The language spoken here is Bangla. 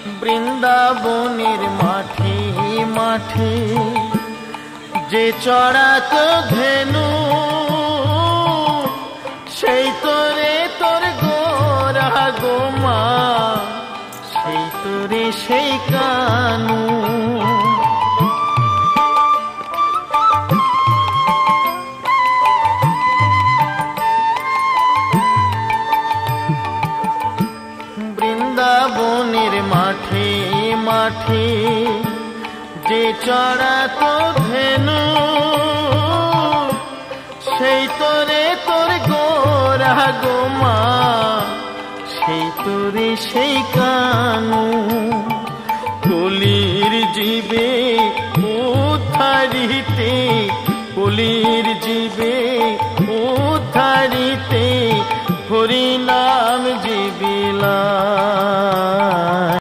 বৃন্দাবনের মাঠে মাঠে যে চড়াতো ধেনু, সেই তোরে তোর গোরা গোমা, সেই তোরে সেই কানু। বৃন্দাবনের মাঠে মাঠে যে চড়াতো ধেনু, সেই তোরে তোর গোরা গোমা, সেই তোরে সেই কানু। কলির জীবে উদ্ধারিতে, কলির